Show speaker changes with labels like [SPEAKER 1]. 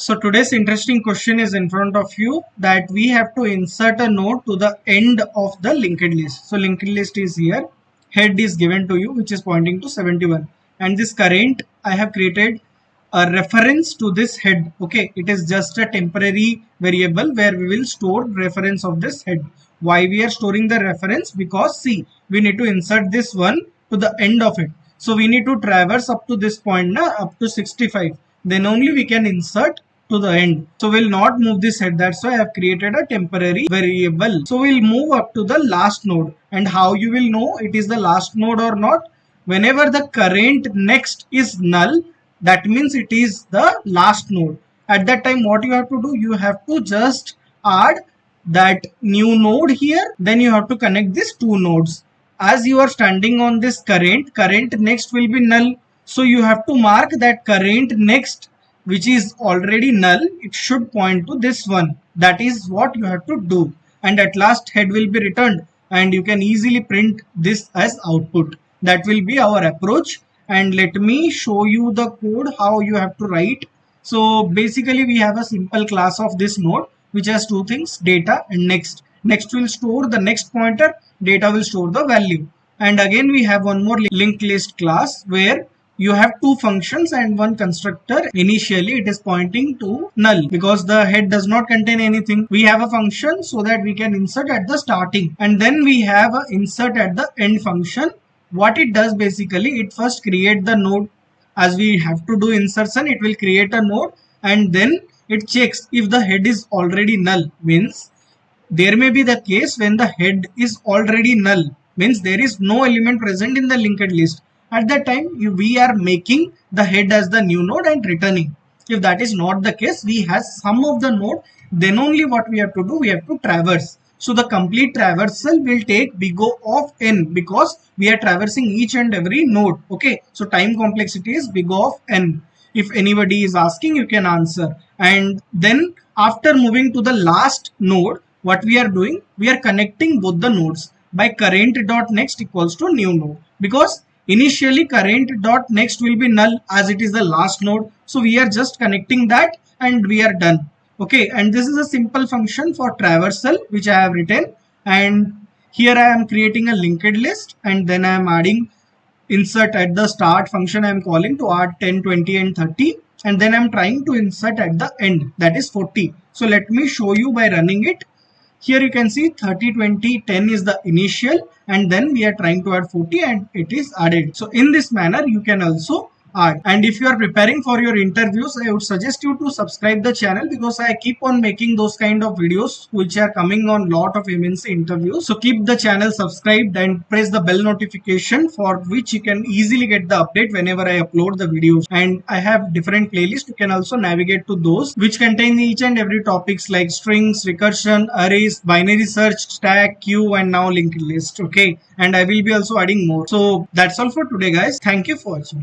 [SPEAKER 1] So today's interesting question is in front of you that we have to insert a node to the end of the linked list. So linked list is here, head is given to you which is pointing to 71, and this current I have created a reference to this head. Okay, it is just a temporary variable where we will store reference of this head. Why we are storing the reference? Because see, we need to insert this one to the end of it. So we need to traverse up to this point now, up to 65. Then only we can insert to the end. So we'll not move this head. That's why I have created a temporary variable. So we'll move up to the last node. And how you will know it is the last node or not? Whenever the current next is null, that means it is the last node. At that time, what you have to do? You have to just add that new node here. Then you have to connect these two nodes. As you are standing on this current next will be null. So you have to mark that current next, which is already null. It should point to this one. That is what you have to do. And at last head will be returned. And you can easily print this as output. That will be our approach. And let me show you the code how you have to write. So basically we have a simple class of this node which has two things, data and next. Next will store the next pointer, data will store the value. And again we have one more linked list class where you have two functions and one constructor. Initially it is pointing to null because the head does not contain anything. We have a function so that we can insert at the starting, and then we have a insert at the end function. What it does basically, it first create the node. As we have to do insertion, it will create a node and then it checks if the head is already null. Means there may be the case when the head is already null, means there is no element present in the linked list. At that time we are making the head as the new node and returning. If that is not the case, we have some of the node, then only what we have to do, we have to traverse. So the complete traversal will take big O of n because we are traversing each and every node. Okay, so time complexity is big O of n. If anybody is asking, you can answer. And then after moving to the last node, what we are doing, we are connecting both the nodes by current.next equals to new node, because initially current.next will be null as it is the last node. So we are just connecting that and we are done. Okay, and this is a simple function for traversal which I have written, and here I am creating a linked list and then I am adding insert at the start function. I am calling to add 10, 20 and 30, and then I am trying to insert at the end, that is 40. So let me show you by running it. Here you can see 30, 20, 10 is the initial, and then we are trying to add 40 and it is added. So in this manner you can also add. And if you are preparing for your interviews, I would suggest you to subscribe the channel because I keep on making those kind of videos which are coming on lot of MNC interviews. So keep the channel subscribed and press the bell notification for which you can easily get the update whenever I upload the videos. And I have different playlists. You can also navigate to those which contain each and every topics like strings, recursion, arrays, binary search, stack, queue, and now linked list. Okay, and I will be also adding more. So that's all for today guys. Thank you for watching.